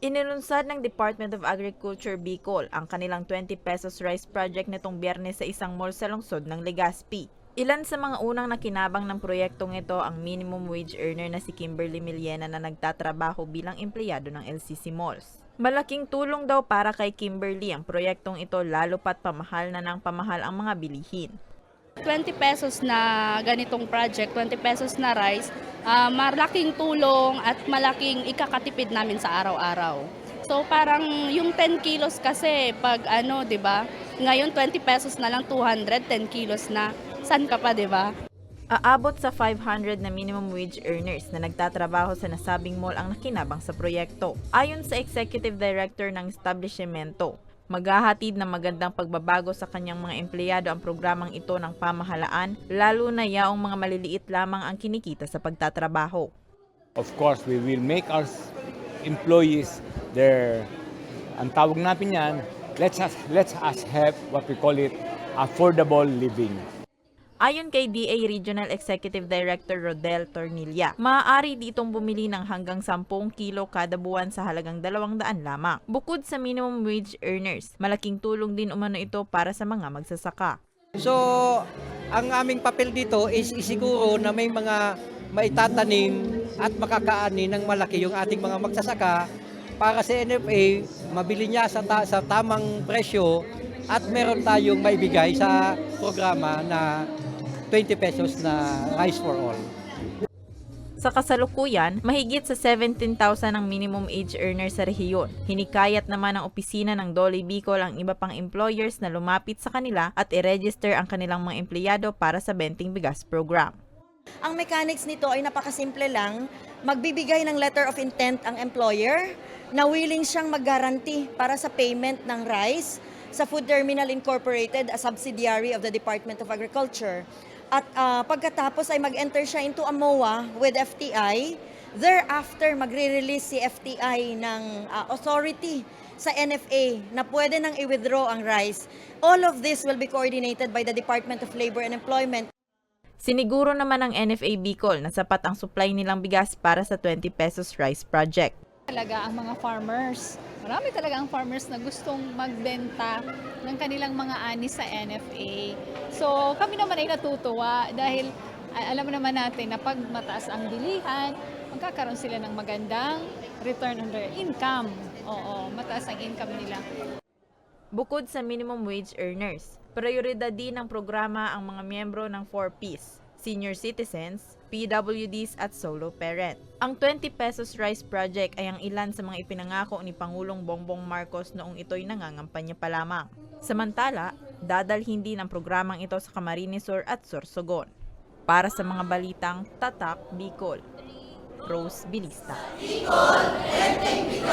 Inilunsad ng Department of Agriculture Bicol ang kanilang 20 pesos rice project nitong Biyernes sa isang mall sa lungsod ng Legazpi. Ilan sa mga unang nakinabang ng proyektong ito ang minimum wage earner na si Kimberly Millena na nagtatrabaho bilang empleyado ng LCC Malls. Malaking tulong daw para kay Kimberly ang proyektong ito lalo pat pamahal na ng pamahal ang mga bilihin. 20 pesos na ganitong project, 20 pesos na rice, malaking tulong at malaking ikakatipid namin sa araw-araw. So parang yung 10 kilos kasi pag 'di ba? Ngayon 20 pesos na lang 200, 10 kilos na. San ka pa, 'di ba? Aabot sa 500 na minimum wage earners na nagtatrabaho sa nasabing mall ang nakinabang sa proyekto. Ayon sa Executive Director ng establishmento, maghahatid ng magandang pagbabago sa kanyang mga empleyado ang programang ito ng pamahalaan, lalo na yaong mga maliliit lamang ang kinikita sa pagtatrabaho. Of course, we will make our employees ang tawag natin yan, let's us have what we call it affordable living. Ayon kay DA Regional Executive Director Rodel Tornilla, maaari ditong bumili ng hanggang 10 kilo kada buwan sa halagang 200 lamang. Bukod sa minimum wage earners, malaking tulong din umano ito para sa mga magsasaka. So, ang aming papel dito is isiguro na may mga maitatanim at makakaani ng malaki yung ating mga magsasaka para sa NFA, mabili niya sa tamang presyo at meron tayong maibigay sa programa na 20 pesos na rice for all. Sa kasalukuyan, mahigit sa 17,000 ang minimum age earner sa rehiyon. Hinikayat naman ng opisina ng Dole Bicol ang iba pang employers na lumapit sa kanila at i-register ang kanilang mga empleyado para sa Benting Bigas program. Ang mechanics nito ay napakasimple lang. Magbibigay ng letter of intent ang employer na willing siyang mag-guarantee para sa payment ng rice sa Food Terminal Incorporated, a subsidiary of the Department of Agriculture. At pagkatapos ay mag-enter siya into a MOA with FTI. Thereafter, magre-release si FTI ng authority sa NFA na pwede nang i-withdraw ang rice. All of this will be coordinated by the Department of Labor and Employment. Siniguro naman ng NFA Bicol na sapat ang supply nilang bigas para sa 20 pesos rice project. Talaga ang mga farmers. Marami talaga ang farmers na gustong magbenta ng kanilang mga ani sa NFA. So kami naman ay natutuwa dahil alam naman natin na pag mataas ang bilihan, magkakaroon sila ng magandang return on their income. Oo, mataas ang income nila. Bukod sa minimum wage earners, prioridad din ng programa ang mga miyembro ng 4Ps, senior citizens, PWDs at solo parent. Ang 20 pesos rice project ay ang ilan sa mga ipinangako ni Pangulong Bongbong Marcos noong ito'y nangangampanya pa lamang. Samantala, dadalhin din ang programang ito sa Camarines Sur at Sorsogon. Para sa mga balitang Tatak Bicol, Rose Bilista.